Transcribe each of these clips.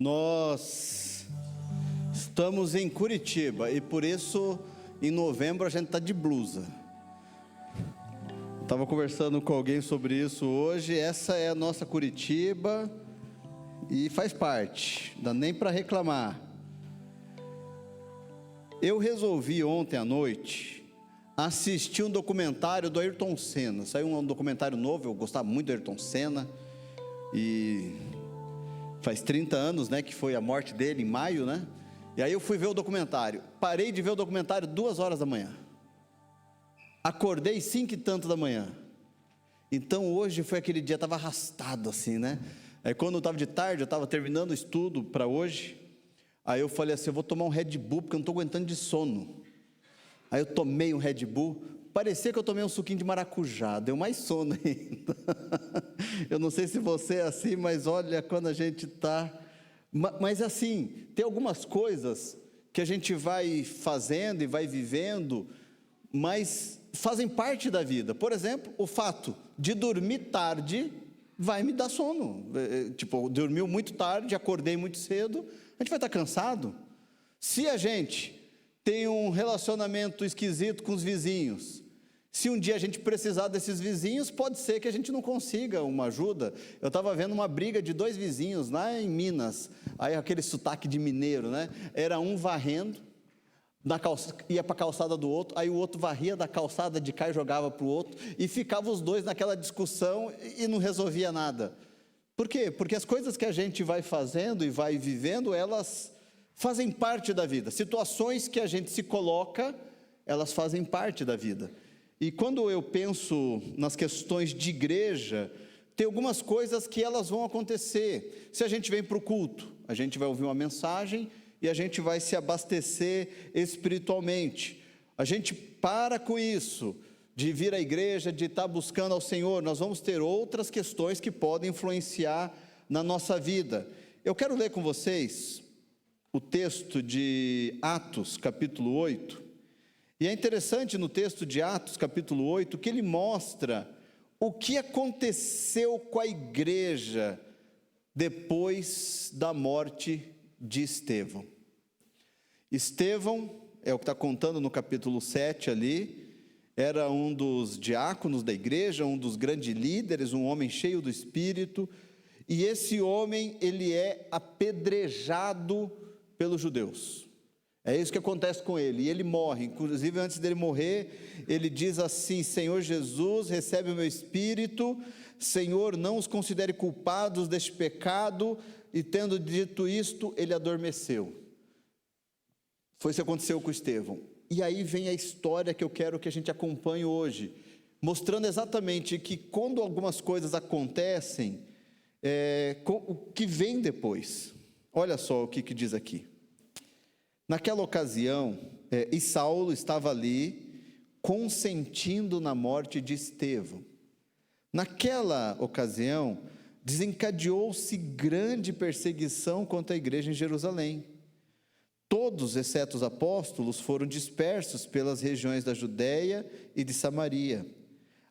Nós estamos em Curitiba e por isso em novembro a gente está de blusa. Estava conversando com alguém sobre isso hoje. Essa é a nossa Curitiba e faz parte, não dá nem para reclamar. Eu resolvi ontem à noite assistir um documentário do Ayrton Senna. Saiu um documentário novo, eu gostava muito do Ayrton Senna e faz 30 anos, né, que foi a morte dele em maio, né? E aí eu fui ver o documentário. Parei de ver o documentário 2 horas da manhã. Acordei 5 e tanto da manhã. Então hoje foi aquele dia, estava arrastado assim, né? Aí quando eu estava de tarde, eu estava terminando o estudo para hoje. Aí eu falei assim, eu vou tomar um Red Bull, porque eu não estou aguentando de sono. Aí eu tomei um Red Bull, parecia que eu tomei um suquinho de maracujá, deu mais sono ainda. Eu não sei se você é assim, mas olha, quando a gente está... Mas assim, tem algumas coisas que a gente vai fazendo e vai vivendo, mas fazem parte da vida. Por exemplo, o fato de dormir tarde vai me dar sono. Tipo, dormiu muito tarde, acordei muito cedo, a gente vai estar cansado. Se a gente tem um relacionamento esquisito com os vizinhos, se um dia a gente precisar desses vizinhos, pode ser que a gente não consiga uma ajuda. Eu estava vendo uma briga de 2 vizinhos lá em Minas, aí aquele sotaque de mineiro, né? Era um varrendo, ia para a calçada do outro, aí o outro varria da calçada de cá e jogava para o outro, e ficavam os dois naquela discussão e não resolvia nada. Por quê? Porque as coisas que a gente vai fazendo e vai vivendo, elas fazem parte da vida. Situações que a gente se coloca, elas fazem parte da vida. E quando eu penso nas questões de igreja, tem algumas coisas que elas vão acontecer. Se a gente vem para o culto, a gente vai ouvir uma mensagem e a gente vai se abastecer espiritualmente. A gente para com isso, de vir à igreja, de estar buscando ao Senhor, nós vamos ter outras questões que podem influenciar na nossa vida. Eu quero ler com vocês o texto de Atos, capítulo 8, e é interessante no texto de Atos, capítulo 8, que ele mostra o que aconteceu com a igreja depois da morte de Estevão. Estevão, é o que está contando no capítulo 7 ali, era um dos diáconos da igreja, um dos grandes líderes, um homem cheio do Espírito, e esse homem, ele é apedrejado pelos judeus. É isso que acontece com ele, e ele morre. Inclusive antes dele morrer, ele diz assim: Senhor Jesus, recebe o meu espírito, Senhor, não os considere culpados deste pecado. E tendo dito isto, ele adormeceu. Foi isso que aconteceu com Estevão. E aí vem a história que eu quero que a gente acompanhe hoje, mostrando exatamente que quando algumas coisas acontecem, o que vem depois. Olha só o que diz aqui. Naquela ocasião, e Saulo estava ali, consentindo na morte de Estevão. Naquela ocasião, desencadeou-se grande perseguição contra a igreja em Jerusalém. Todos, exceto os apóstolos, foram dispersos pelas regiões da Judéia e de Samaria.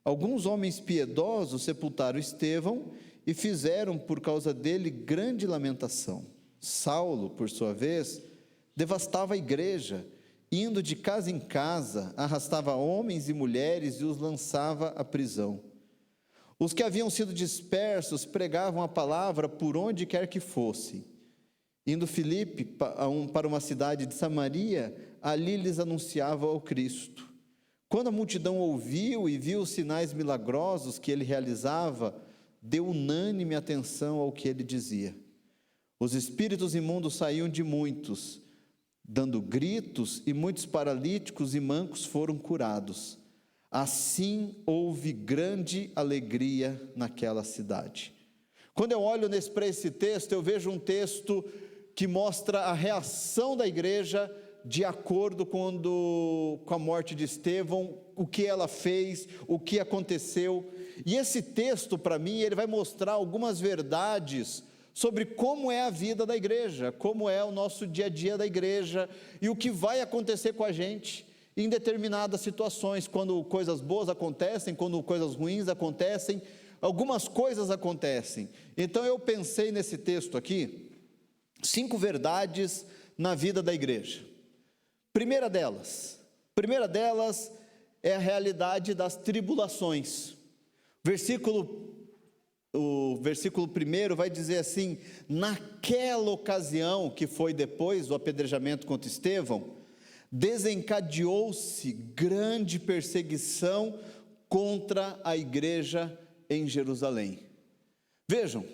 Alguns homens piedosos sepultaram Estevão e fizeram por causa dele grande lamentação. Saulo, por sua vez, devastava a igreja, indo de casa em casa, arrastava homens e mulheres e os lançava à prisão. Os que haviam sido dispersos pregavam a palavra por onde quer que fossem. Indo Filipe para uma cidade de Samaria, ali lhes anunciava o Cristo. Quando a multidão ouviu e viu os sinais milagrosos que ele realizava, deu unânime atenção ao que ele dizia. Os espíritos imundos saíam de muitos, dando gritos, e muitos paralíticos e mancos foram curados. Assim houve grande alegria naquela cidade. Quando eu olho para esse texto, eu vejo um texto que mostra a reação da igreja de acordo com a morte de Estevão, o que ela fez, o que aconteceu. E esse texto, para mim, ele vai mostrar algumas verdades sobre como é a vida da igreja, como é o nosso dia a dia da igreja, e o que vai acontecer com a gente em determinadas situações, quando coisas boas acontecem, quando coisas ruins acontecem, algumas coisas acontecem. Então eu pensei nesse texto aqui, 5 verdades na vida da igreja. Primeira delas é a realidade das tribulações. O versículo 1 vai dizer assim: naquela ocasião, que foi depois do apedrejamento contra Estevão, desencadeou-se grande perseguição contra a igreja em Jerusalém. Vejam,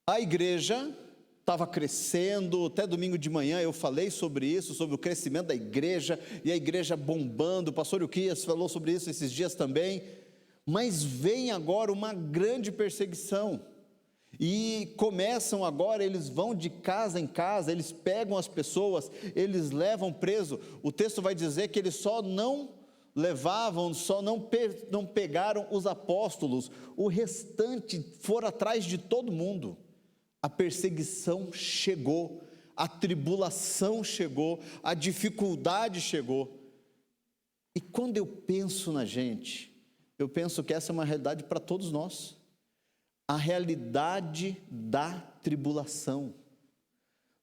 a igreja estava crescendo. Até domingo de manhã eu falei sobre isso, sobre o crescimento da igreja, e a igreja bombando. O pastor Uquias falou sobre isso esses dias também. Mas vem agora uma grande perseguição, e começam agora, eles vão de casa em casa, eles pegam as pessoas, eles levam preso. O texto vai dizer que eles só não levavam, não pegaram os apóstolos, o restante foram atrás de todo mundo. A perseguição chegou, a tribulação chegou, a dificuldade chegou. E quando eu penso na gente, eu penso que essa é uma realidade para todos nós, a realidade da tribulação.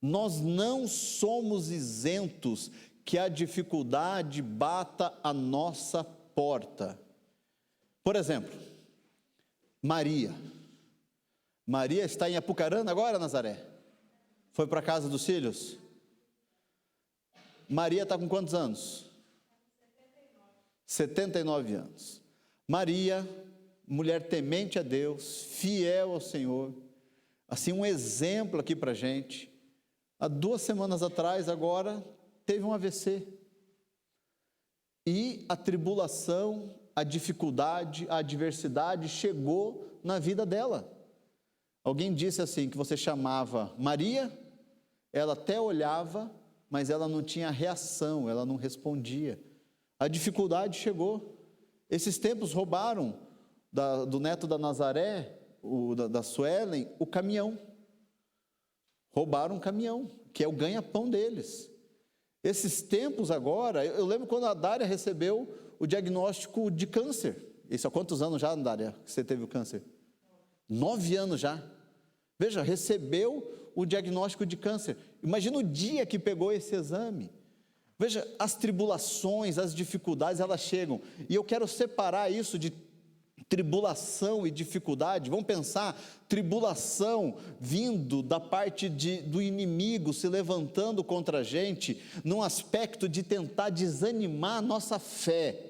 Nós não somos isentos que a dificuldade bata a nossa porta. Por exemplo, Maria está em Apucarana agora, Nazaré? Foi para a casa dos filhos? Maria está com quantos anos? 79 anos. Maria, mulher temente a Deus, fiel ao Senhor, assim um exemplo aqui para a gente. Há 2 semanas atrás agora, teve um AVC, e a tribulação, a dificuldade, a adversidade chegou na vida dela. Alguém disse assim, que você chamava Maria, ela até olhava, mas ela não tinha reação, ela não respondia. A dificuldade chegou. Esses tempos roubaram do neto da Nazaré, da Suelen, o caminhão. Roubaram um caminhão, que é o ganha-pão deles. Esses tempos agora, eu lembro quando a Dária recebeu o diagnóstico de câncer. Isso há quantos anos já, Dária, que você teve o câncer? 9 anos já. Veja, recebeu o diagnóstico de câncer. Imagina o dia que pegou esse exame. Veja, as tribulações, as dificuldades, elas chegam. E eu quero separar isso de tribulação e dificuldade. Vamos pensar, tribulação vindo da parte do inimigo, se levantando contra a gente, num aspecto de tentar desanimar a nossa fé.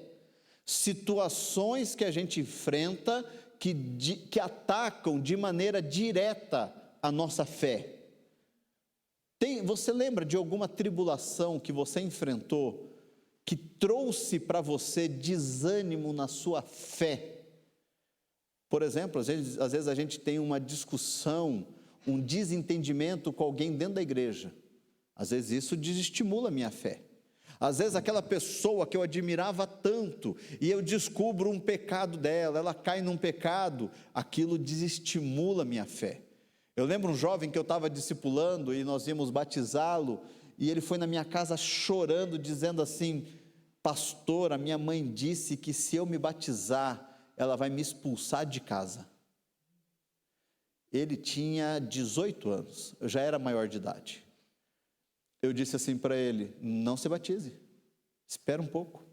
Situações que a gente enfrenta, que atacam de maneira direta a nossa fé. Você lembra de alguma tribulação que você enfrentou, que trouxe para você desânimo na sua fé? Por exemplo, às vezes a gente tem uma discussão, um desentendimento com alguém dentro da igreja. Às vezes isso desestimula a minha fé. Às vezes aquela pessoa que eu admirava tanto, e eu descubro um pecado dela, ela cai num pecado, aquilo desestimula a minha fé. Eu lembro um jovem que eu estava discipulando, e nós íamos batizá-lo, e ele foi na minha casa chorando, dizendo assim: pastor, a minha mãe disse que se eu me batizar, ela vai me expulsar de casa. Ele tinha 18 anos, eu já era maior de idade. Eu disse assim para ele: não se batize, espera um pouco.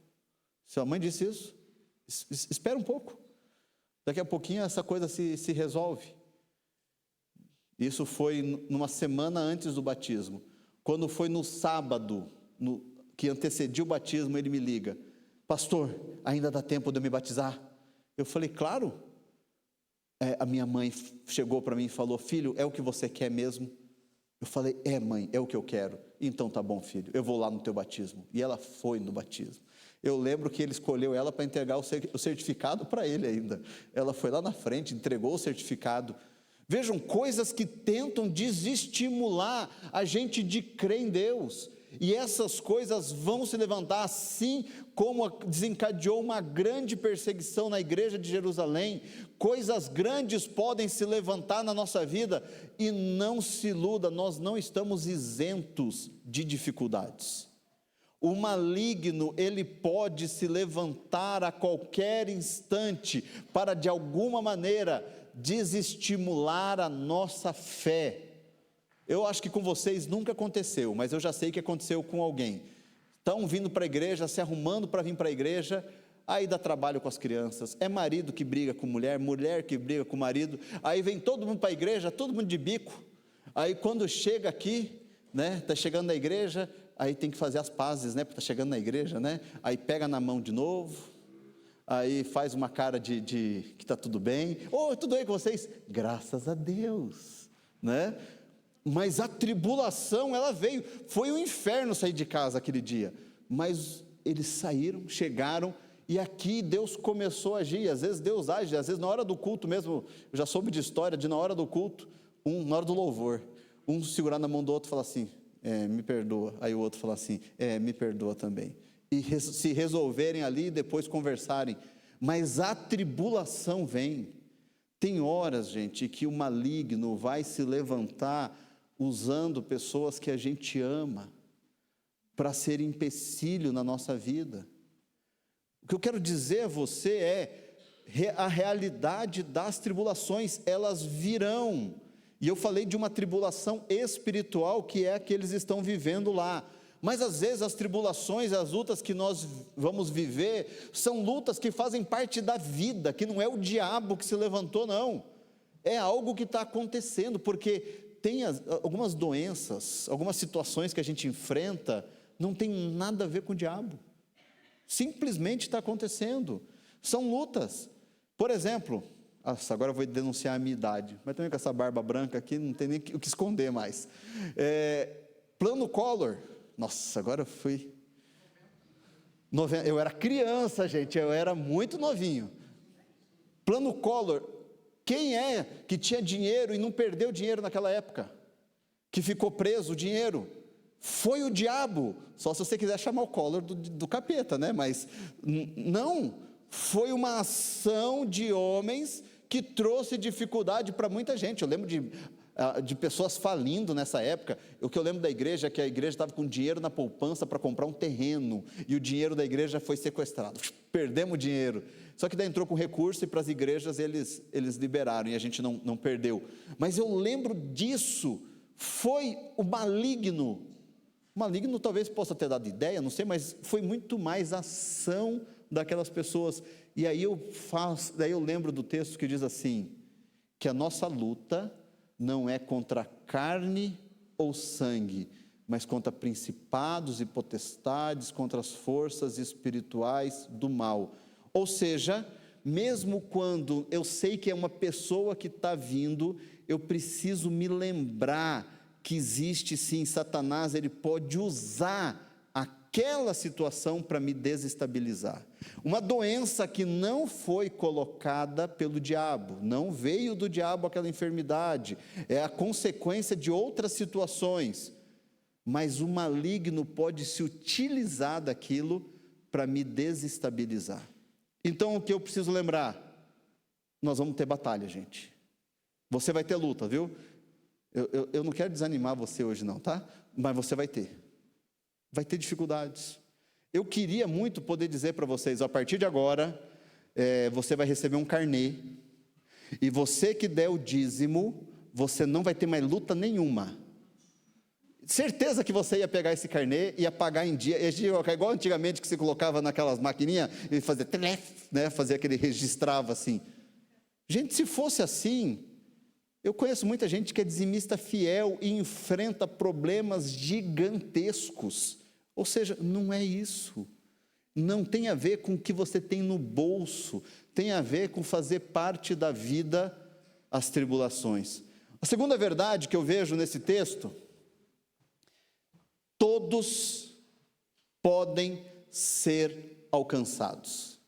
Sua mãe disse isso, espera um pouco, daqui a pouquinho essa coisa se resolve. Isso foi numa semana antes do batismo. Quando foi no sábado, que antecedia o batismo, ele me liga: pastor, ainda dá tempo de eu me batizar? Eu falei: claro. A minha mãe chegou para mim e falou: filho, é o que você quer mesmo? Eu falei: é, mãe, é o que eu quero. Então tá bom, filho, eu vou lá no teu batismo. E ela foi no batismo. Eu lembro que ele escolheu ela para entregar o certificado para ele ainda. Ela foi lá na frente, entregou o certificado. Vejam, coisas que tentam desestimular a gente de crer em Deus. E essas coisas vão se levantar, assim como desencadeou uma grande perseguição na igreja de Jerusalém. Coisas grandes podem se levantar na nossa vida, e não se iluda, nós não estamos isentos de dificuldades. O maligno, ele pode se levantar a qualquer instante para, de alguma maneira, desestimular a nossa fé. Eu acho que com vocês nunca aconteceu, mas eu já sei que aconteceu com alguém. Estão vindo para a igreja, se arrumando para vir para a igreja, aí dá trabalho com as crianças, é marido que briga com mulher, mulher que briga com marido, aí vem todo mundo para a igreja, todo mundo de bico, aí quando chega aqui, né, está chegando na igreja, aí tem que fazer as pazes, né, porque está chegando na igreja, né, aí pega na mão de novo, aí faz uma cara de que está tudo bem, tudo bem com vocês? Graças a Deus, né? Mas a tribulação, ela veio, foi um inferno sair de casa aquele dia, mas eles saíram, chegaram, e aqui Deus começou a agir. Às vezes Deus age, às vezes na hora do culto mesmo, eu já soube de história, de na hora do culto, na hora do louvor, um segurar na mão do outro e falar assim, me perdoa, aí o outro fala assim, me perdoa também, e se resolverem ali e depois conversarem, mas a tribulação vem. Tem horas, gente, que o maligno vai se levantar usando pessoas que a gente ama para ser empecilho na nossa vida. O que eu quero dizer a você a realidade das tribulações, elas virão, e eu falei de uma tribulação espiritual, que é a que eles estão vivendo lá, mas às vezes as tribulações, as lutas que nós vamos viver, são lutas que fazem parte da vida, que não é o diabo que se levantou, não, é algo que está acontecendo, porque tem algumas doenças, algumas situações que a gente enfrenta, não tem nada a ver com o diabo, simplesmente está acontecendo, são lutas. Por exemplo, agora eu vou denunciar a minha idade, mas também com essa barba branca aqui, não tem nem o que esconder mais. Plano Collor, nossa, agora eu fui, eu era criança, gente, eu era muito novinho. Plano Collor, quem é que tinha dinheiro e não perdeu dinheiro naquela época? Que ficou preso o dinheiro? Foi o diabo, só se você quiser chamar o Collor do capeta, né? Mas não, foi uma ação de homens que trouxe dificuldade para muita gente. Eu lembro de pessoas falindo nessa época. O que eu lembro da igreja é que a igreja estava com dinheiro na poupança para comprar um terreno, e o dinheiro da igreja foi sequestrado, perdemos o dinheiro, só que daí entrou com recurso, e para as igrejas eles liberaram, e a gente não perdeu, mas eu lembro disso, foi o maligno talvez possa ter dado ideia, não sei, mas foi muito mais ação daquelas pessoas, e aí daí eu lembro do texto que diz assim, que a nossa luta não é contra carne ou sangue, mas contra principados e potestades, contra as forças espirituais do mal. Ou seja, mesmo quando eu sei que é uma pessoa que está vindo, eu preciso me lembrar que existe sim, Satanás, ele pode usar aquela situação para me desestabilizar. Uma doença que não foi colocada pelo diabo, não veio do diabo aquela enfermidade, é a consequência de outras situações, mas o maligno pode se utilizar daquilo para me desestabilizar. Então o que eu preciso lembrar? Nós vamos ter batalha, gente. Você vai ter luta, viu? Eu não quero desanimar você hoje não, tá? Mas você vai ter dificuldades. Eu queria muito poder dizer para vocês, a partir de agora, você vai receber um carnê, e você que der o dízimo, você não vai ter mais luta nenhuma. Certeza que você ia pegar esse carnê, ia pagar em dia, igual antigamente que você colocava naquelas maquininhas, e fazia, né, fazia aquele, registrava assim. Gente, se fosse assim, eu conheço muita gente que é dizimista fiel e enfrenta problemas gigantescos. Ou seja, não é isso. Não tem a ver com o que você tem no bolso. Tem a ver com fazer parte da vida as tribulações. A segunda verdade que eu vejo nesse texto, todos podem ser alcançados.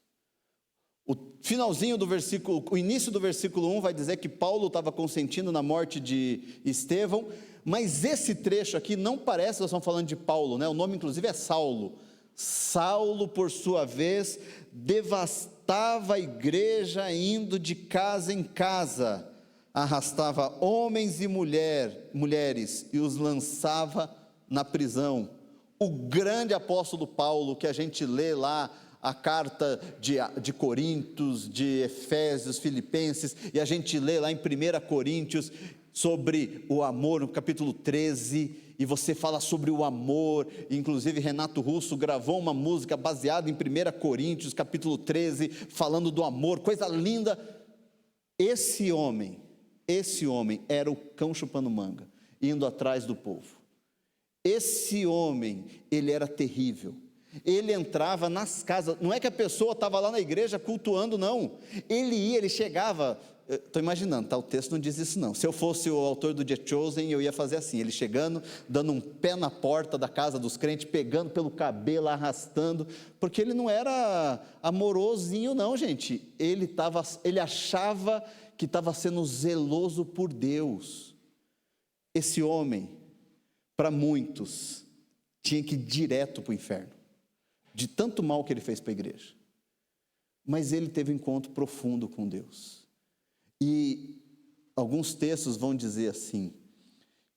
O finalzinho do versículo, o início do versículo 1 vai dizer que Paulo estava consentindo na morte de Estevão, mas esse trecho aqui não parece, nós estamos falando de Paulo, né? O nome inclusive é Saulo. Saulo, por sua vez, devastava a igreja indo de casa em casa, arrastava homens e mulheres e os lançava na prisão. O grande apóstolo Paulo, que a gente lê lá, a carta de Coríntios, de Efésios, Filipenses, e a gente lê lá em 1 Coríntios, sobre o amor, no capítulo 13, e você fala sobre o amor, inclusive Renato Russo gravou uma música baseada em 1 Coríntios, capítulo 13, falando do amor, coisa linda. Esse homem era o cão chupando manga, indo atrás do povo. Esse homem, ele era terrível. Ele entrava nas casas, não é que a pessoa estava lá na igreja cultuando, não. Ele chegava, estou imaginando, tá? O texto não diz isso não. Se eu fosse o autor do The Chosen, eu ia fazer assim, ele chegando, dando um pé na porta da casa dos crentes, pegando pelo cabelo, arrastando, porque ele não era amorosinho não, gente. Ele achava que estava sendo zeloso por Deus. Esse homem, para muitos, tinha que ir direto para o inferno, de tanto mal que ele fez para a igreja. Mas ele teve um encontro profundo com Deus. E alguns textos vão dizer assim,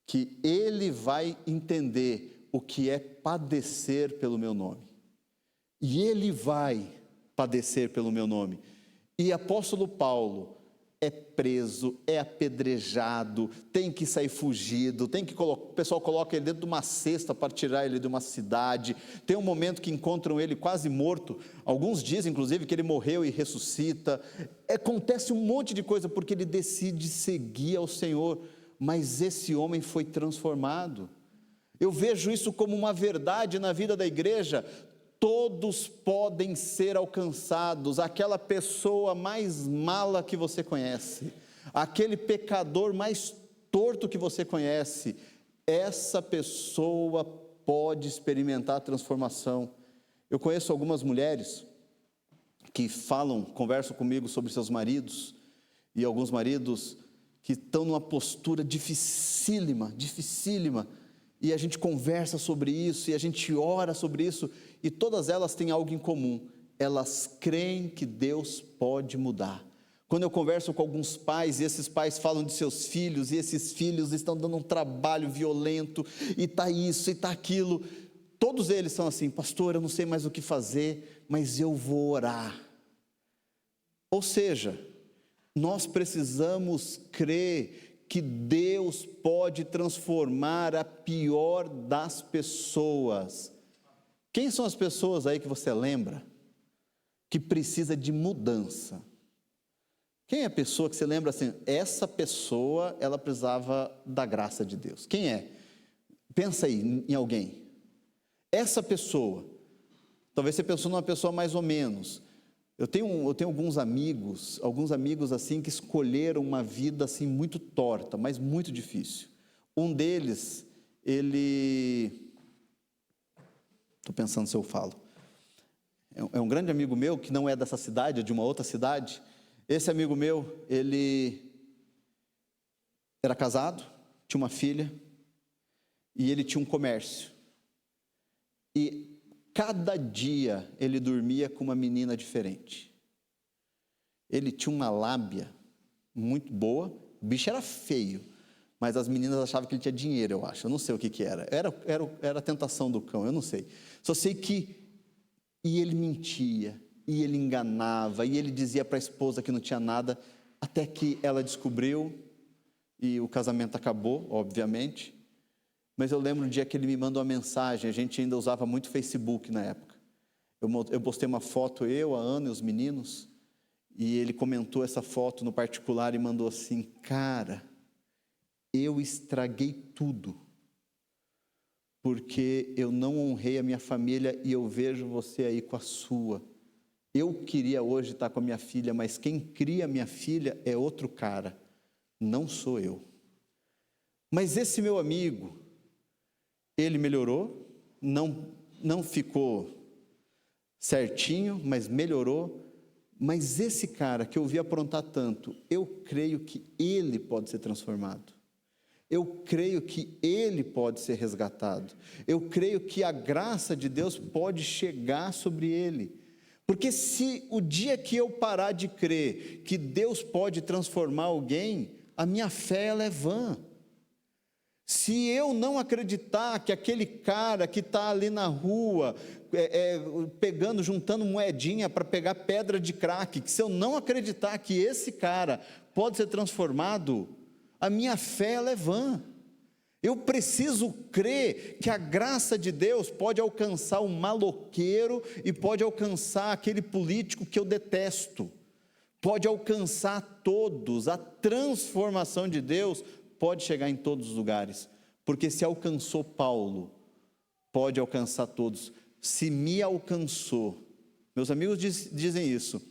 que ele vai entender o que é padecer pelo meu nome. E ele vai padecer pelo meu nome. E apóstolo Paulo é preso, é apedrejado, tem que sair fugido, o pessoal coloca ele dentro de uma cesta para tirar ele de uma cidade. Tem um momento que encontram ele quase morto, alguns dizem inclusive que ele morreu e ressuscita. Acontece um monte de coisa porque ele decide seguir ao Senhor, mas esse homem foi transformado. Eu vejo isso como uma verdade na vida da igreja. Todos podem ser alcançados, aquela pessoa mais mala que você conhece, aquele pecador mais torto que você conhece, essa pessoa pode experimentar a transformação. Eu conheço algumas mulheres que conversam comigo sobre seus maridos, e alguns maridos que estão numa postura dificílima, e a gente conversa sobre isso, e a gente ora sobre isso, e todas elas têm algo em comum, elas creem que Deus pode mudar. Quando eu converso com alguns pais, e esses pais falam de seus filhos, e esses filhos estão dando um trabalho violento, e está isso, e está aquilo, todos eles são assim: pastor, eu não sei mais o que fazer, mas eu vou orar. Ou seja, nós precisamos crer que Deus pode transformar a pior das pessoas. Quem são as pessoas aí que você lembra que precisa de mudança? Quem é a pessoa que você lembra assim, essa pessoa, ela precisava da graça de Deus? Quem é? Pensa aí em alguém. Essa pessoa, talvez você pensou numa pessoa mais ou menos. Eu tenho alguns amigos assim que escolheram uma vida assim muito torta, mas muito difícil. Um deles, estou pensando se eu falo, é um grande amigo meu que não é dessa cidade, é de uma outra cidade. Esse amigo meu, ele era casado, tinha uma filha, e ele tinha um comércio. E cada dia ele dormia com uma menina diferente. Ele tinha uma lábia muito boa, o bicho era feio, mas as meninas achavam que ele tinha dinheiro, eu acho. Eu não sei o que era. Era a tentação do cão, eu não sei. Só sei que, e ele mentia, e ele enganava, e ele dizia para a esposa que não tinha nada, até que ela descobriu, e o casamento acabou, obviamente. Mas eu lembro um dia que ele me mandou uma mensagem, a gente ainda usava muito Facebook na época. Eu postei uma foto, eu, a Ana e os meninos, e ele comentou essa foto no particular e mandou assim: cara, eu estraguei tudo, porque eu não honrei a minha família e eu vejo você aí com a sua. Eu queria hoje estar com a minha filha, mas quem cria a minha filha é outro cara, não sou eu. Mas esse meu amigo, ele melhorou, não ficou certinho, mas melhorou. Mas esse cara que eu vi aprontar tanto, eu creio que ele pode ser transformado. Eu creio que ele pode ser resgatado. Eu creio que a graça de Deus pode chegar sobre ele. Porque se o dia que eu parar de crer que Deus pode transformar alguém, a minha fé ela é vã. Se eu não acreditar que aquele cara que está ali na rua, juntando moedinha para pegar pedra de crack, que se eu não acreditar que esse cara pode ser transformado, a minha fé ela é vã. Eu preciso crer que a graça de Deus pode alcançar o maloqueiro e pode alcançar aquele político que eu detesto, pode alcançar todos, a transformação de Deus pode chegar em todos os lugares, porque se alcançou Paulo, pode alcançar todos. Se me alcançou, meus amigos dizem isso,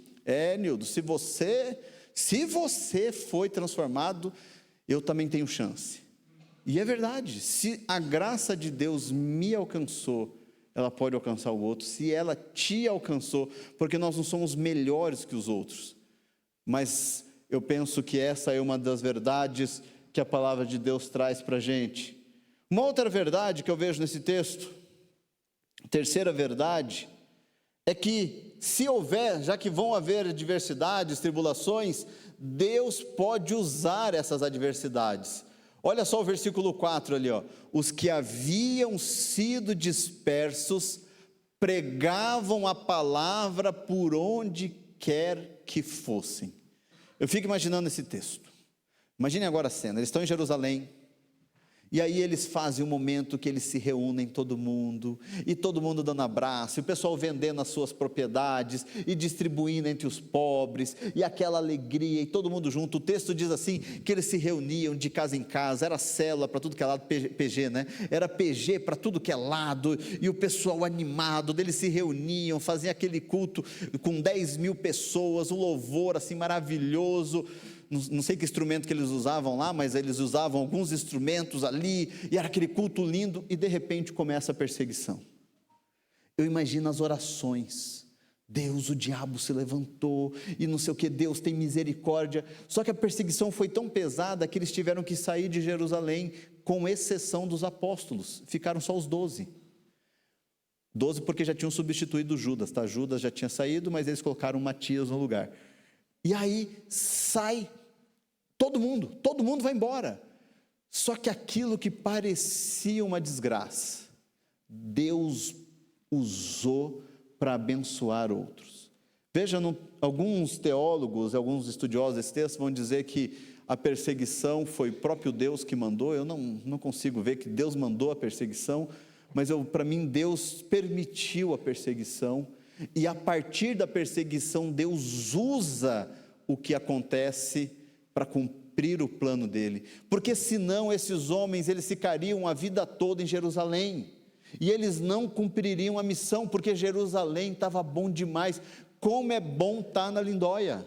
Nildo, se você foi transformado, eu também tenho chance. E é verdade, se a graça de Deus me alcançou, ela pode alcançar o outro, se ela te alcançou, porque nós não somos melhores que os outros, mas eu penso que essa é uma das verdades que a palavra de Deus traz para a gente. Uma outra verdade que eu vejo nesse texto, terceira verdade, é que se houver, já que vão haver adversidades, tribulações, Deus pode usar essas adversidades. Olha só o versículo 4 ali, ó. Os que haviam sido dispersos pregavam a palavra por onde quer que fossem. Eu fico imaginando esse texto. Imagine agora a cena, eles estão em Jerusalém, e aí eles fazem um momento que eles se reúnem todo mundo, e todo mundo dando abraço, e o pessoal vendendo as suas propriedades, e distribuindo entre os pobres, e aquela alegria, e todo mundo junto. O texto diz assim, que eles se reuniam de casa em casa, era célula para tudo que é lado, PG, né? Era PG para tudo que é lado, e o pessoal animado, eles se reuniam, faziam aquele culto com 10 mil pessoas, um louvor assim maravilhoso. Não sei que instrumento que eles usavam lá, mas eles usavam alguns instrumentos ali, e era aquele culto lindo, e de repente começa a perseguição. Eu imagino as orações, Deus, o diabo se levantou, e não sei o que, Deus tem misericórdia, só que a perseguição foi tão pesada, que eles tiveram que sair de Jerusalém, com exceção dos apóstolos, ficaram só os 12, porque já tinham substituído Judas, tá? Judas já tinha saído, mas eles colocaram Matias no lugar. E aí sai todo mundo vai embora. Só que aquilo que parecia uma desgraça, Deus usou para abençoar outros. Veja, alguns teólogos, alguns estudiosos desse texto vão dizer que a perseguição foi o próprio Deus que mandou. Eu não consigo ver que Deus mandou a perseguição, mas para mim Deus permitiu a perseguição, e a partir da perseguição Deus usa o que acontece para cumprir o plano dele, porque senão esses homens eles ficariam a vida toda em Jerusalém, e eles não cumpririam a missão, porque Jerusalém estava bom demais. Como é bom estar na Lindóia,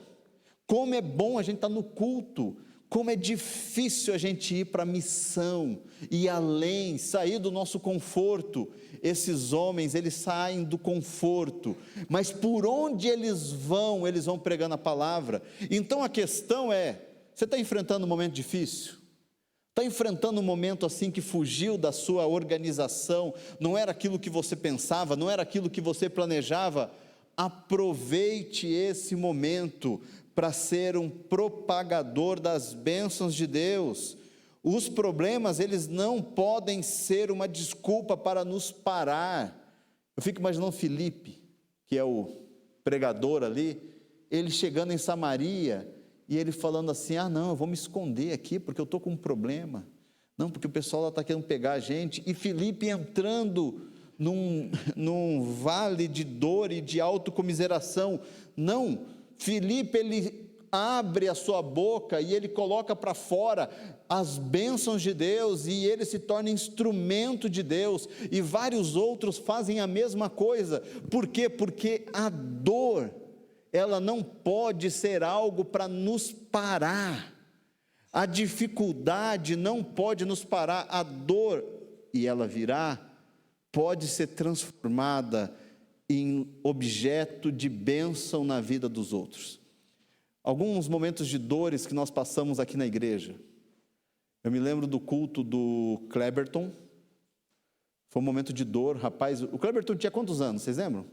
como é bom a gente estar no culto, como é difícil a gente ir para a missão, e além, sair do nosso conforto. Esses homens, eles saem do conforto, mas por onde eles vão pregando a palavra. Então a questão é, você está enfrentando um momento difícil? Está enfrentando um momento assim que fugiu da sua organização, não era aquilo que você pensava, não era aquilo que você planejava? Aproveite esse momento para ser um propagador das bênçãos de Deus. Os problemas, eles não podem ser uma desculpa para nos parar. Eu fico imaginando Filipe, que é o pregador ali, ele chegando em Samaria, e ele falando assim, não, eu vou me esconder aqui, porque eu estou com um problema, não, porque o pessoal está querendo pegar a gente, e Filipe entrando num vale de dor e de autocomiseração. Não, Filipe, ele abre a sua boca e ele coloca para fora as bênçãos de Deus, e ele se torna instrumento de Deus, e vários outros fazem a mesma coisa. Por quê? Porque a dor, ela não pode ser algo para nos parar, a dificuldade não pode nos parar, a dor, e ela virá, pode ser transformada em objeto de bênção na vida dos outros. Alguns momentos de dores que nós passamos aqui na igreja, eu me lembro do culto do Kleberton, foi um momento de dor. Rapaz, o Kleberton tinha quantos anos, vocês lembram?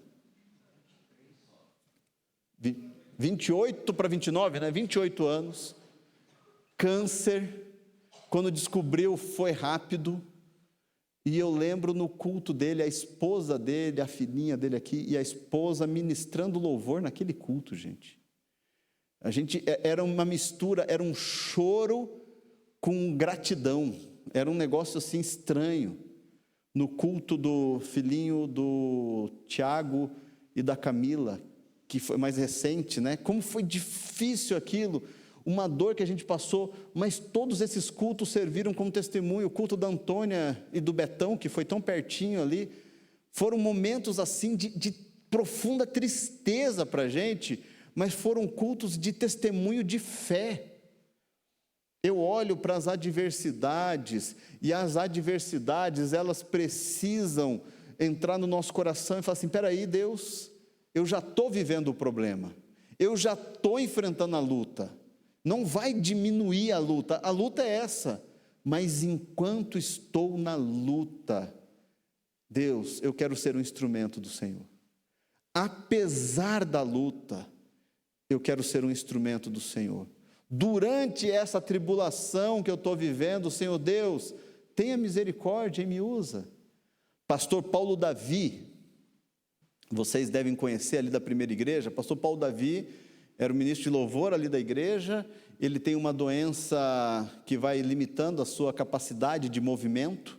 28 para 29, né? 28 anos, câncer, quando descobriu foi rápido. E eu lembro no culto dele, a esposa dele, a filhinha dele aqui, e a esposa ministrando louvor naquele culto, gente. Era uma mistura, era um choro com gratidão. Era um negócio assim estranho. No culto do filhinho do Tiago e da Camila, que foi mais recente, né? Como foi difícil aquilo, uma dor que a gente passou, mas todos esses cultos serviram como testemunho. O culto da Antônia e do Betão, que foi tão pertinho ali, foram momentos assim de profunda tristeza para a gente, mas foram cultos de testemunho de fé. Eu olho para as adversidades, e as adversidades, elas precisam entrar no nosso coração e falar assim: espera aí, Deus, eu já estou vivendo o problema, eu já estou enfrentando a luta, não vai diminuir a luta é essa, mas enquanto estou na luta, Deus, eu quero ser um instrumento do Senhor. Apesar da luta, eu quero ser um instrumento do Senhor. Durante essa tribulação que eu estou vivendo, Senhor Deus, tenha misericórdia e me usa. Pastor Paulo Davi, vocês devem conhecer ali da primeira igreja. Pastor Paulo Davi era o ministro de louvor ali da igreja. Ele tem uma doença que vai limitando a sua capacidade de movimento,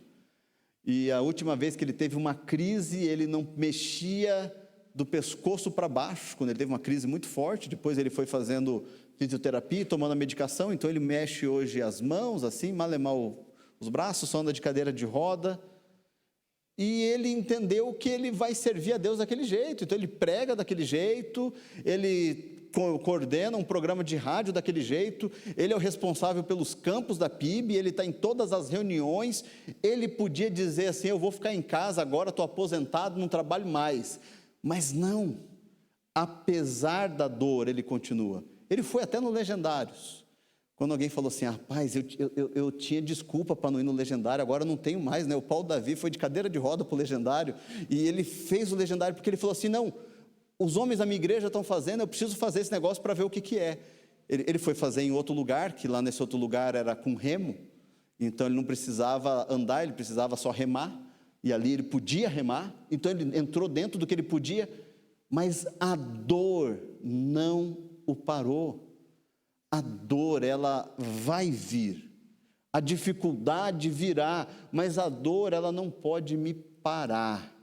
e a última vez que ele teve uma crise, ele não mexia do pescoço para baixo, quando ele teve uma crise muito forte. Depois ele foi fazendo fisioterapia, tomando a medicação, então ele mexe hoje as mãos, assim, mal e mal os braços, só anda de cadeira de roda, e ele entendeu que ele vai servir a Deus daquele jeito, então ele prega daquele jeito, ele coordena um programa de rádio daquele jeito, ele é o responsável pelos campos da PIB, ele está em todas as reuniões. Ele podia dizer assim: eu vou ficar em casa agora, estou aposentado, não trabalho mais, mas não, apesar da dor, ele continua. Ele foi até no Legendários, quando alguém falou assim: rapaz, eu tinha desculpa para não ir no Legendário, agora não tenho mais, né? O Paulo Davi foi de cadeira de roda para o Legendário, e ele fez o Legendário porque ele falou assim: não, os homens da minha igreja estão fazendo, eu preciso fazer esse negócio para ver o que é. Ele foi fazer em outro lugar, que lá nesse outro lugar era com remo, então ele não precisava andar, ele precisava só remar, e ali ele podia remar, então ele entrou dentro do que ele podia, mas a dor não o parou. A dor, ela vai vir, a dificuldade virá, mas a dor, ela não pode me parar.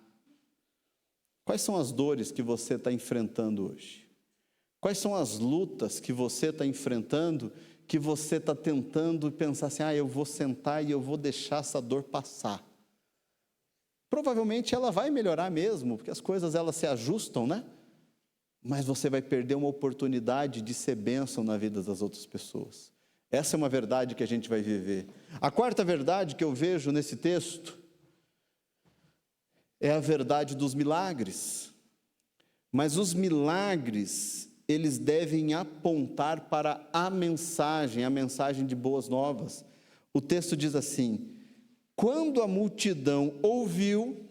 Quais são as dores que você está enfrentando hoje? Quais são as lutas que você está enfrentando, que você está tentando pensar assim: eu vou sentar e eu vou deixar essa dor passar? Provavelmente ela vai melhorar mesmo, porque as coisas elas se ajustam, né? Mas você vai perder uma oportunidade de ser bênção na vida das outras pessoas. Essa é uma verdade que a gente vai viver. A quarta verdade que eu vejo nesse texto é a verdade dos milagres. Mas os milagres, eles devem apontar para a mensagem de boas novas. O texto diz assim: quando a multidão ouviu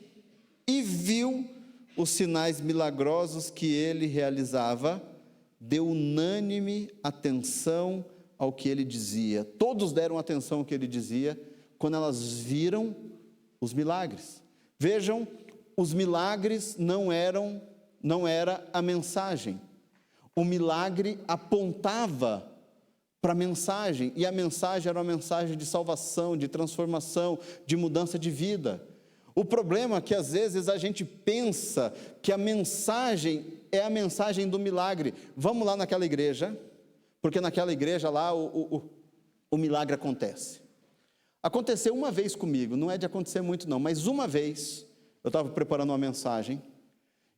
e viu os sinais milagrosos que ele realizava, deu unânime atenção ao que ele dizia. Todos deram atenção ao que ele dizia quando elas viram os milagres. Vejam, os milagres não era a mensagem. O milagre apontava para a mensagem, e a mensagem era uma mensagem de salvação, de transformação, de mudança de vida. O problema é que às vezes a gente pensa que a mensagem é a mensagem do milagre. Vamos lá naquela igreja, porque naquela igreja lá o milagre acontece. Aconteceu uma vez comigo, não é de acontecer muito não, mas uma vez eu estava preparando uma mensagem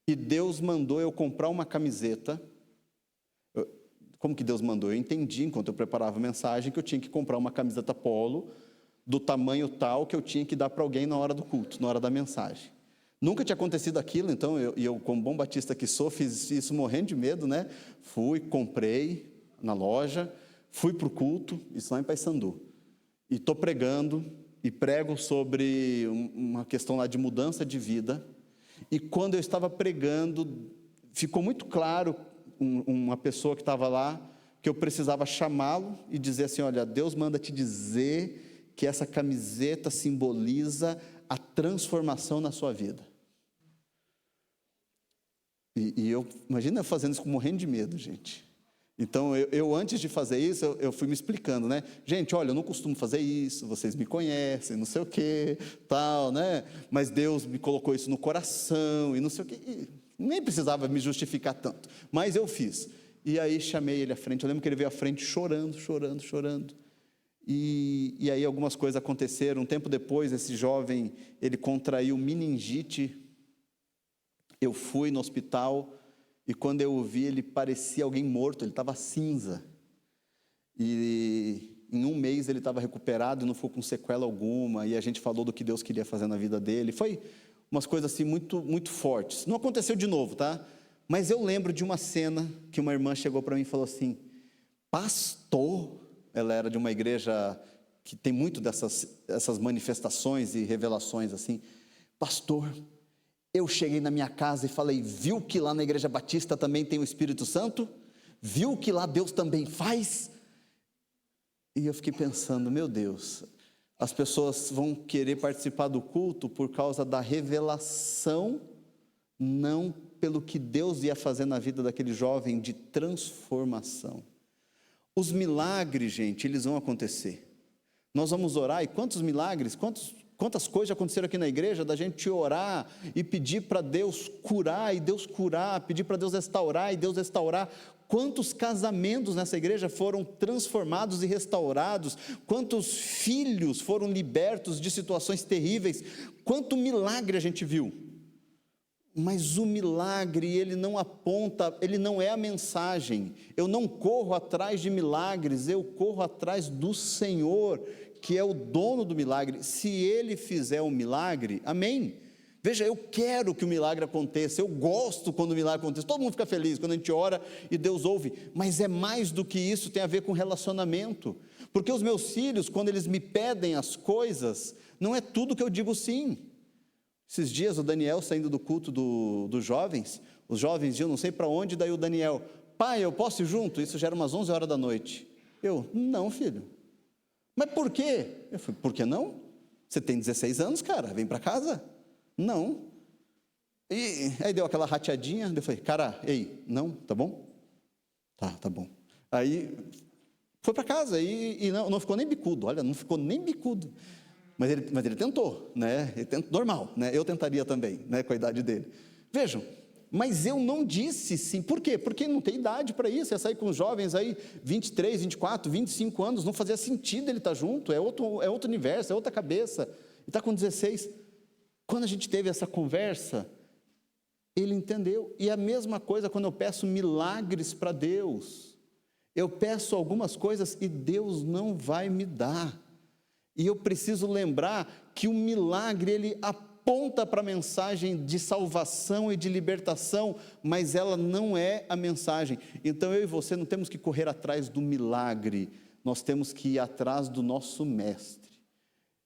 e Deus mandou eu comprar uma camiseta. Como que Deus mandou? Eu entendi, enquanto eu preparava a mensagem, que eu tinha que comprar uma camiseta polo do tamanho tal que eu tinha que dar para alguém na hora do culto, na hora da mensagem. Nunca tinha acontecido aquilo, então eu como bom batista que sou, fiz isso morrendo de medo, né? Fui, comprei na loja, fui para o culto, isso lá em Paissandu, e estou pregando, e prego sobre uma questão lá de mudança de vida, e quando eu estava pregando, ficou muito claro, uma pessoa que estava lá, que eu precisava chamá-lo e dizer assim: olha, Deus manda te dizer que essa camiseta simboliza a transformação na sua vida. E eu, imagina eu fazendo isso morrendo de medo, gente. Então, eu antes de fazer isso, eu fui me explicando, né? Gente, olha, eu não costumo fazer isso, vocês me conhecem, não sei o quê, tal, né? Mas Deus me colocou isso no coração, e não sei o quê. E nem precisava me justificar tanto, mas eu fiz. E aí chamei ele à frente, eu lembro que ele veio à frente chorando, chorando, chorando. E aí algumas coisas aconteceram. Um tempo depois, esse jovem, ele contraiu meningite. Eu fui no hospital, e quando eu o vi, ele parecia alguém morto, ele estava cinza. E em um mês ele estava recuperado, não ficou com sequela alguma, e a gente falou do que Deus queria fazer na vida dele. Foi umas coisas assim muito, muito fortes. Não aconteceu de novo, tá? Mas eu lembro de uma cena que uma irmã chegou para mim e falou assim: pastor, ela era de uma igreja que tem muito dessas manifestações e revelações assim, pastor, eu cheguei na minha casa e falei, viu que lá na Igreja Batista também tem o Espírito Santo? Viu que lá Deus também faz? E eu fiquei pensando, meu Deus, as pessoas vão querer participar do culto por causa da revelação, não pelo que Deus ia fazer na vida daquele jovem de transformação. Os milagres, gente, eles vão acontecer. Nós vamos orar, e quantos milagres, quantas coisas aconteceram aqui na igreja, da gente orar e pedir para Deus curar, e Deus curar, pedir para Deus restaurar, e Deus restaurar. Quantos casamentos nessa igreja foram transformados e restaurados, quantos filhos foram libertos de situações terríveis, quanto milagre a gente viu. Mas o milagre, ele não aponta, ele não é a mensagem. Eu não corro atrás de milagres, eu corro atrás do Senhor, que é o dono do milagre. Se Ele fizer um milagre, amém. Veja, eu quero que o milagre aconteça, eu gosto quando o milagre acontece, todo mundo fica feliz quando a gente ora e Deus ouve, mas é mais do que isso, tem a ver com relacionamento, porque os meus filhos, quando eles me pedem as coisas, não é tudo que eu digo sim. Esses dias o Daniel saindo do culto dos jovens, os jovens iam não sei para onde, daí o Daniel, pai, eu posso ir junto? Isso já era umas 11 horas da noite. Eu, não, filho. Mas por quê? Eu falei, por que não? Você tem 16 anos, cara, vem para casa. Não. E aí deu aquela rateadinha, eu falei, cara, ei, não, tá bom? Tá bom. Aí foi para casa e não ficou nem bicudo, olha, não ficou nem bicudo. Mas ele tentou, né? Ele tentou, normal, né? Eu tentaria também, né? Com a idade dele. Vejam, mas eu não disse sim. Por quê? Porque não tem idade para isso. Ia sair com os jovens aí, 23, 24, 25 anos, não fazia sentido ele estar junto, é outro universo, é outra cabeça. Ele está com 16. Quando a gente teve essa conversa, ele entendeu. E a mesma coisa quando eu peço milagres para Deus. Eu peço algumas coisas e Deus não vai me dar. E eu preciso lembrar que o milagre, ele aponta para a mensagem de salvação e de libertação, mas ela não é a mensagem. Então eu e você não temos que correr atrás do milagre, nós temos que ir atrás do nosso mestre.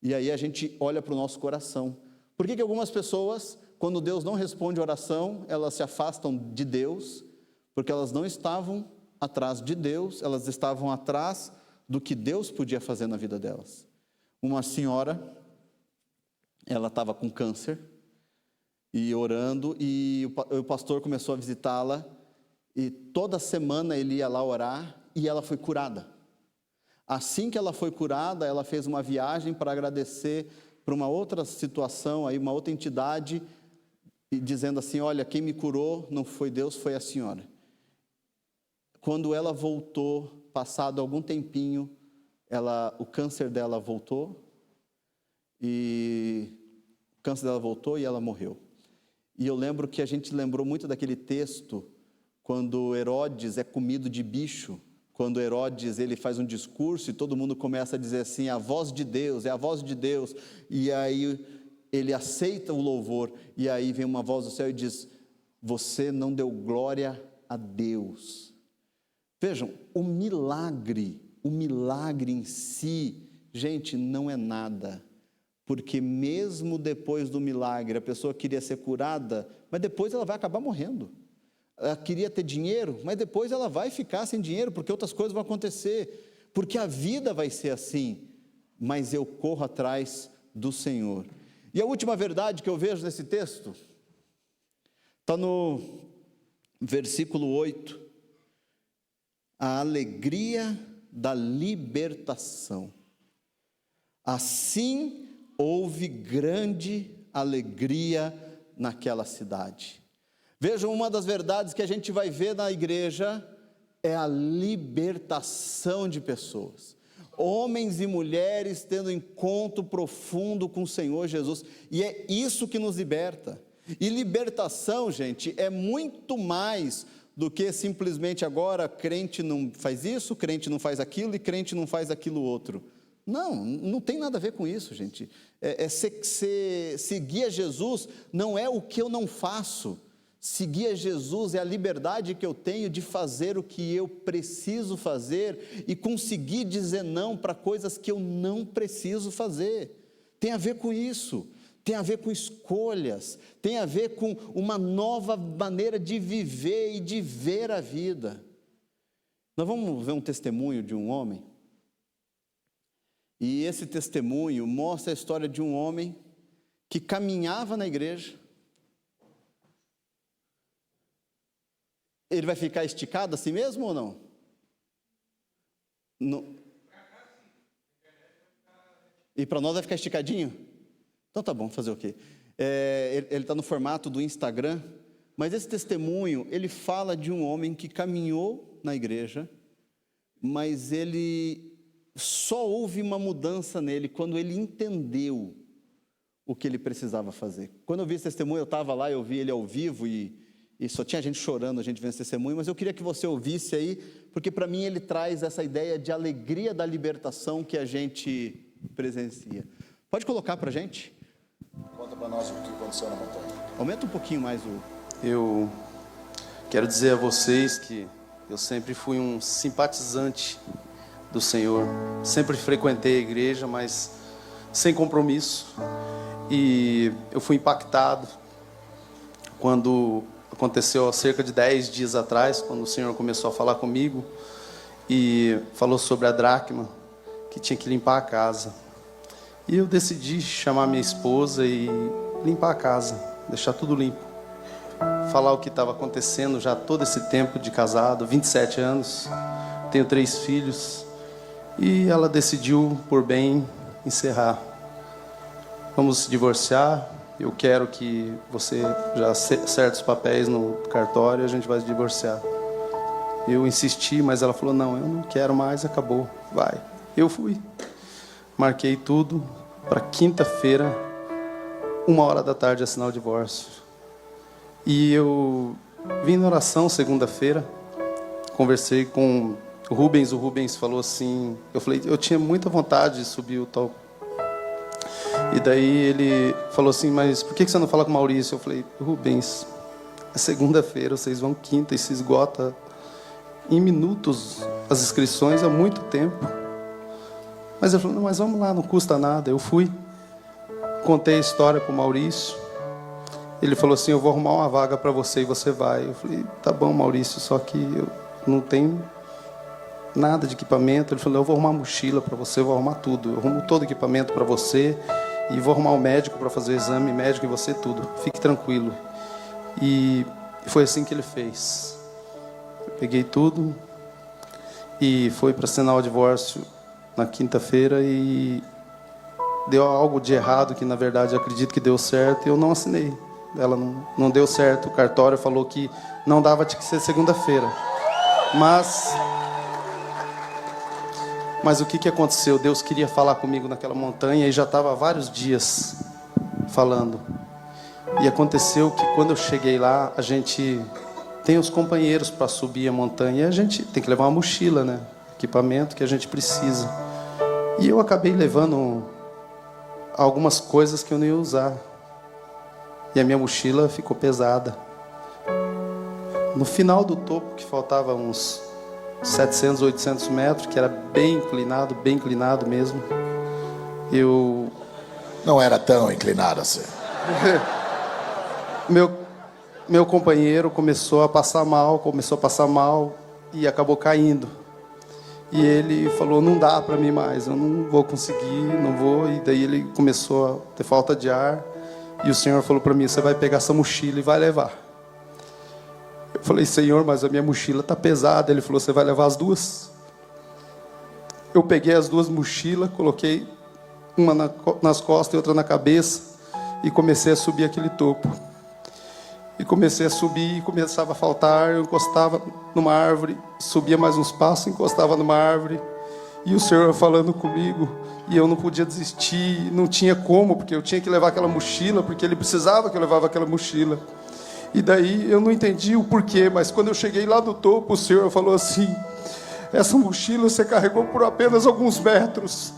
E aí a gente olha para o nosso coração. Por que algumas pessoas, quando Deus não responde a oração, elas se afastam de Deus? Porque elas não estavam atrás de Deus, elas estavam atrás do que Deus podia fazer na vida delas. Uma senhora, ela estava com câncer, e orando, e o pastor começou a visitá-la, e toda semana ele ia lá orar, e ela foi curada. Assim que ela foi curada, ela fez uma viagem para agradecer para uma outra situação, aí uma outra entidade, e dizendo assim, olha, quem me curou não foi Deus, foi a senhora. Quando ela voltou, passado algum tempinho, o câncer dela voltou, e ela morreu. E eu lembro que a gente lembrou muito daquele texto, quando Herodes é comido de bicho, quando Herodes ele faz um discurso e todo mundo começa a dizer assim, a voz de Deus, é a voz de Deus, e aí ele aceita o louvor, e aí vem uma voz do céu e diz, você não deu glória a Deus. Vejam, o milagre em si, gente, não é nada, porque mesmo depois do milagre, a pessoa queria ser curada, mas depois ela vai acabar morrendo. Ela queria ter dinheiro, mas depois ela vai ficar sem dinheiro, porque outras coisas vão acontecer, porque a vida vai ser assim, mas eu corro atrás do Senhor. E a última verdade que eu vejo nesse texto, está no versículo 8, a alegria da libertação. Assim houve grande alegria naquela cidade. Vejam, uma das verdades que a gente vai ver na igreja é a libertação de pessoas. Homens e mulheres tendo encontro profundo com o Senhor Jesus. E é isso que nos liberta. E libertação, gente, é muito mais do que simplesmente agora crente não faz isso, crente não faz aquilo e crente não faz aquilo outro. Não tem nada a ver com isso, gente. Seguir a Jesus não é o que eu não faço. Seguir a Jesus é a liberdade que eu tenho de fazer o que eu preciso fazer e conseguir dizer não para coisas que eu não preciso fazer. Tem a ver com isso, tem a ver com escolhas, tem a ver com uma nova maneira de viver e de ver a vida. Nós vamos ver um testemunho de um homem, e esse testemunho mostra a história de um homem que caminhava na igreja. Ele vai ficar esticado assim mesmo ou não? Não. E para nós vai ficar esticadinho? Então tá bom, fazer o quê? Ele está no formato do Instagram, mas esse testemunho, ele fala de um homem que caminhou na igreja, mas ele só houve uma mudança nele quando ele entendeu o que ele precisava fazer. Quando eu vi esse testemunho, eu estava lá, eu vi ele ao vivo e só tinha gente chorando, a gente vendo esse testemunho, mas eu queria que você ouvisse aí, porque para mim ele traz essa ideia de alegria da libertação que a gente presencia. Pode colocar para a gente? Conta para nós o que aconteceu na montanha. Aumenta um pouquinho mais o... Eu quero dizer a vocês que eu sempre fui um simpatizante do Senhor. Sempre frequentei a igreja, mas sem compromisso. E eu fui impactado quando aconteceu há cerca de 10 dias atrás, quando o Senhor começou a falar comigo e falou sobre a dracma, que tinha que limpar a casa. E eu decidi chamar minha esposa e limpar a casa, deixar tudo limpo. Falar o que estava acontecendo já todo esse tempo de casado, 27 anos, tenho 3 filhos, e ela decidiu, por bem, encerrar. Vamos se divorciar. Eu quero que você já acerte os papéis no cartório e a gente vai se divorciar. Eu insisti, mas ela falou, não, eu não quero mais, acabou, vai. Eu fui. Marquei tudo para quinta-feira, 1h da tarde, assinar o divórcio. E eu vim na oração segunda-feira, conversei com o Rubens falou assim, eu tinha muita vontade de subir o tal. E daí ele falou assim, mas por que você não fala com o Maurício? Eu falei, Rubens, é segunda-feira, vocês vão quinta e se esgota em minutos as inscrições, há muito tempo. Mas ele falou, não, mas vamos lá, não custa nada. Eu fui, contei a história para o Maurício. Ele falou assim, eu vou arrumar uma vaga para você e você vai. Eu falei, tá bom, Maurício, só que eu não tenho nada de equipamento. Ele falou, eu vou arrumar mochila para você, eu vou arrumar tudo. Eu arrumo todo o equipamento para você e vou arrumar um médico para fazer o exame médico e você tudo. Fique tranquilo. E foi assim que ele fez. Eu peguei tudo e foi para assinar o divórcio na quinta-feira e deu algo de errado que, na verdade, eu acredito que deu certo e eu não assinei. Ela não deu certo. O cartório falou que não dava, tinha que ser segunda-feira. Mas o que aconteceu? Deus queria falar comigo naquela montanha e já estava há vários dias falando. E aconteceu que quando eu cheguei lá, a gente tem os companheiros para subir a montanha e a gente tem que levar uma mochila, né? Equipamento que a gente precisa. E eu acabei levando algumas coisas que eu não ia usar. E a minha mochila ficou pesada. No final do topo, que faltava uns 700, 800 metros, que era bem inclinado mesmo. Eu... Não era tão inclinado assim. Meu companheiro começou a passar mal e acabou caindo. E ele falou, não dá para mim mais, eu não vou conseguir, não vou. E daí ele começou a ter falta de ar. E o Senhor falou para mim, você vai pegar essa mochila e vai levar. Eu falei: Senhor, mas a minha mochila está pesada. Ele falou: você vai levar as duas? Eu peguei as duas mochilas, coloquei uma nas costas e outra na cabeça, e comecei a subir aquele topo. E comecei a subir, e começava a faltar. Eu encostava numa árvore, subia mais uns passos, encostava numa árvore, e o Senhor falando comigo, e eu não podia desistir, não tinha como, porque eu tinha que levar aquela mochila, porque Ele precisava que eu levasse aquela mochila. E daí eu não entendi o porquê, mas quando eu cheguei lá no topo, o Senhor falou assim: essa mochila você carregou por apenas alguns metros.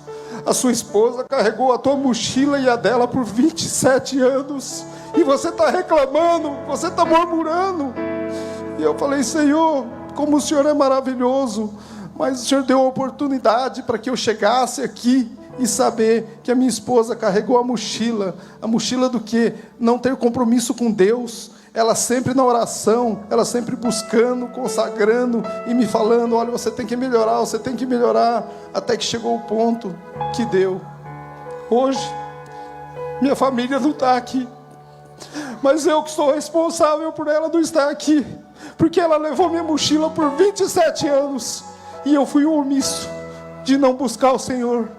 A sua esposa carregou a tua mochila e a dela por 27 anos. E você está reclamando, você está murmurando. E eu falei: Senhor, como o Senhor é maravilhoso. Mas o Senhor deu a oportunidade para que eu chegasse aqui e saber que a minha esposa carregou a mochila. A mochila do quê? Não ter compromisso com Deus. Ela sempre na oração, ela sempre buscando, consagrando e me falando: olha, você tem que melhorar, você tem que melhorar. Até que chegou o ponto que deu. Hoje, minha família não está aqui, mas eu que sou responsável por ela não estar aqui, porque ela levou minha mochila por 27 anos e eu fui omisso de não buscar o Senhor.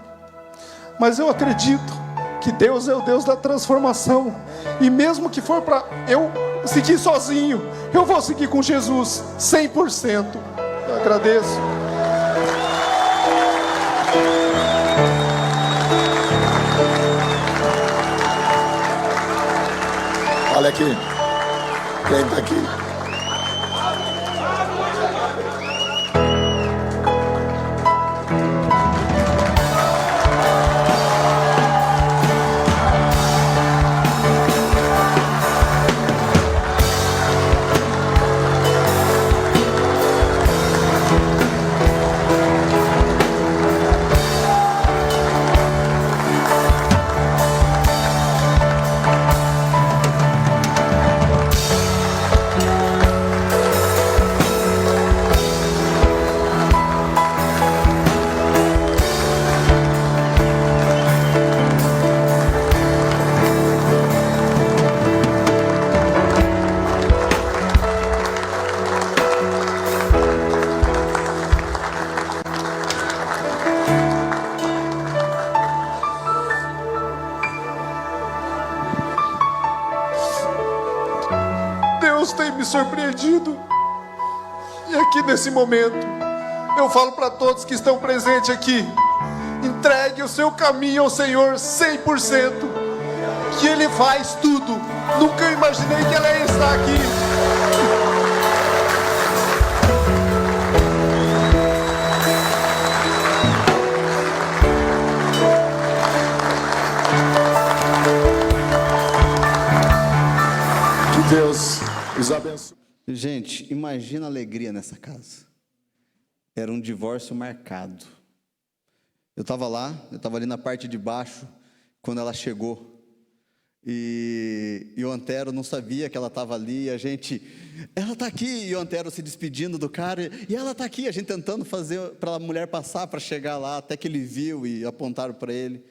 Mas eu acredito que Deus é o Deus da transformação, e mesmo que for para eu seguir sozinho, eu vou seguir com Jesus 100%. Eu agradeço. Olha aqui, quem está aqui? Deus tem me surpreendido. E aqui nesse momento eu falo para todos que estão presentes aqui: entregue o seu caminho ao Senhor 100%, que Ele faz tudo. Nunca imaginei que ela ia estar aqui. Que Deus os abençoe. Gente, imagina a alegria nessa casa. Era um divórcio marcado. Eu estava lá, eu estava ali na parte de baixo, quando ela chegou. E o Antero não sabia que ela estava ali. A gente, ela está aqui. E o Antero se despedindo do cara. E ela está aqui. A gente tentando fazer para a mulher passar, para chegar lá. Até que ele viu e apontaram para ele.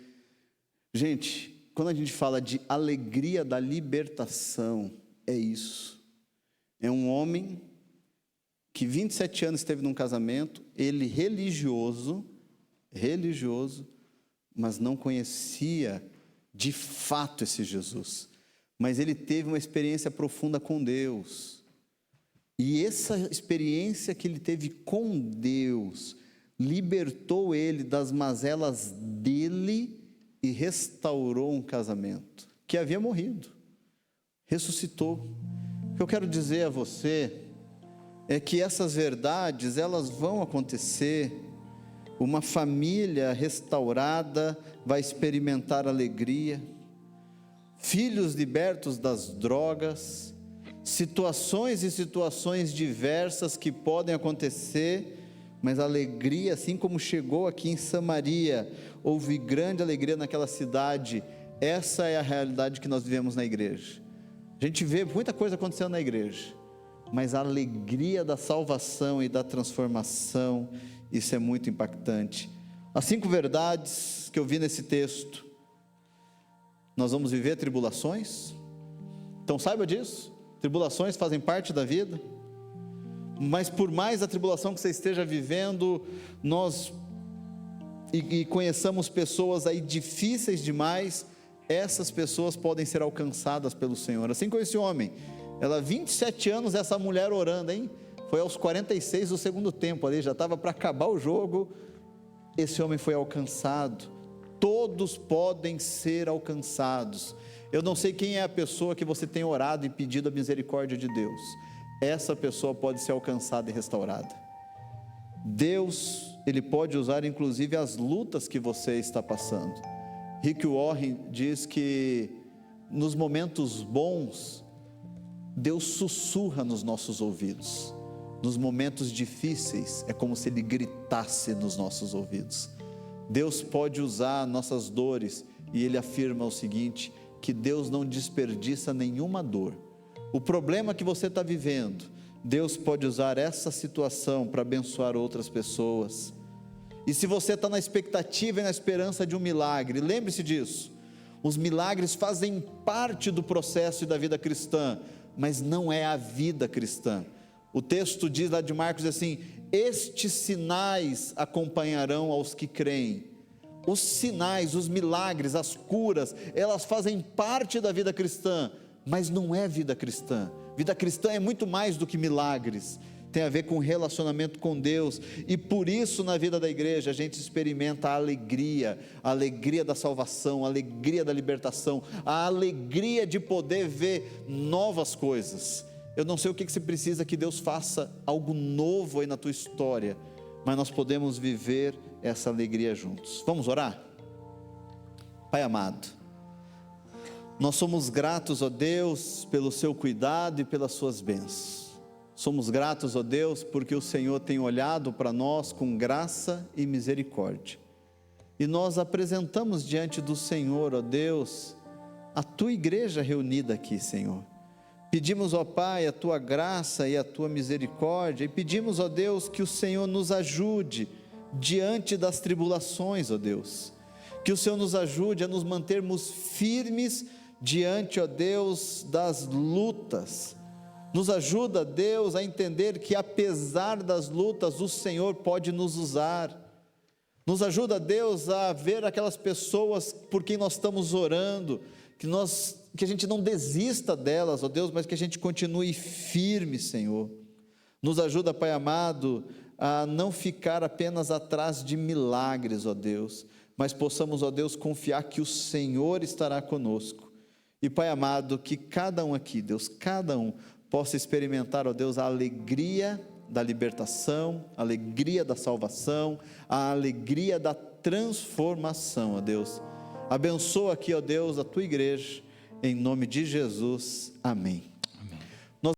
Gente, quando a gente fala de alegria da libertação, é isso. É um homem que 27 anos esteve num casamento, ele religioso, mas não conhecia de fato esse Jesus. Mas ele teve uma experiência profunda com Deus. E essa experiência que ele teve com Deus libertou ele das mazelas dele e restaurou um casamento que havia morrido. Ressuscitou. O que eu quero dizer a você é que essas verdades, elas vão acontecer. Uma família restaurada vai experimentar alegria, filhos libertos das drogas, situações e situações diversas que podem acontecer, mas a alegria, assim como chegou aqui em Samaria, houve grande alegria naquela cidade. Essa é a realidade que nós vivemos na igreja. A gente vê muita coisa acontecendo na igreja, mas a alegria da salvação e da transformação, isso é muito impactante. As 5 verdades que eu vi nesse texto: nós vamos viver tribulações, então saiba disso, tribulações fazem parte da vida. mas por mais a tribulação que você esteja vivendo, e conheçamos pessoas aí difíceis demais, essas pessoas podem ser alcançadas pelo Senhor, assim como esse homem. Ela 27 anos, essa mulher orando, hein? Foi aos 46 do segundo tempo, ali já estava para acabar o jogo, esse homem foi alcançado. Todos podem ser alcançados. Eu não sei quem é a pessoa que você tem orado e pedido a misericórdia de Deus. Essa pessoa pode ser alcançada e restaurada. Deus, Ele pode usar inclusive as lutas que você está passando. Rick Warren diz que nos momentos bons, Deus sussurra nos nossos ouvidos. Nos momentos difíceis, é como se Ele gritasse nos nossos ouvidos. Deus pode usar nossas dores, e Ele afirma o seguinte, que Deus não desperdiça nenhuma dor. O problema que você está vivendo, Deus pode usar essa situação para abençoar outras pessoas. E se você está na expectativa e na esperança de um milagre, lembre-se disso, os milagres fazem parte do processo e da vida cristã, mas não é a vida cristã. O texto diz lá de Marcos assim, estes sinais acompanharão aos que creem. Os sinais, os milagres, as curas, elas fazem parte da vida cristã, mas não é vida cristã. Vida cristã é muito mais do que milagres, tem a ver com relacionamento com Deus, e por isso na vida da igreja a gente experimenta a alegria da salvação, a alegria da libertação, a alegria de poder ver novas coisas. Eu não sei o que você precisa que Deus faça algo novo aí na tua história, mas nós podemos viver essa alegria juntos. Vamos orar? Pai amado, nós somos gratos, ó Deus, pelo seu cuidado e pelas suas bênçãos. Somos gratos, ó Deus, porque o Senhor tem olhado para nós com graça e misericórdia. E nós apresentamos diante do Senhor, ó Deus, a tua igreja reunida aqui, Senhor. Pedimos, ó Pai, a tua graça e a tua misericórdia, e pedimos, ó Deus, que o Senhor nos ajude diante das tribulações, ó Deus. Que o Senhor nos ajude a nos mantermos firmes diante, ó Deus, das lutas. Nos ajuda, Deus, a entender que apesar das lutas, o Senhor pode nos usar. Nos ajuda, Deus, a ver aquelas pessoas por quem nós estamos orando, que a gente não desista delas, ó Deus, mas que a gente continue firme, Senhor. Nos ajuda, Pai amado, a não ficar apenas atrás de milagres, ó Deus, mas possamos, ó Deus, confiar que o Senhor estará conosco. E Pai amado, que cada um aqui, Deus, cada um, possa experimentar, ó Deus, a alegria da libertação, a alegria da salvação, a alegria da transformação, ó Deus. Abençoa aqui, ó Deus, a tua igreja, em nome de Jesus, amém.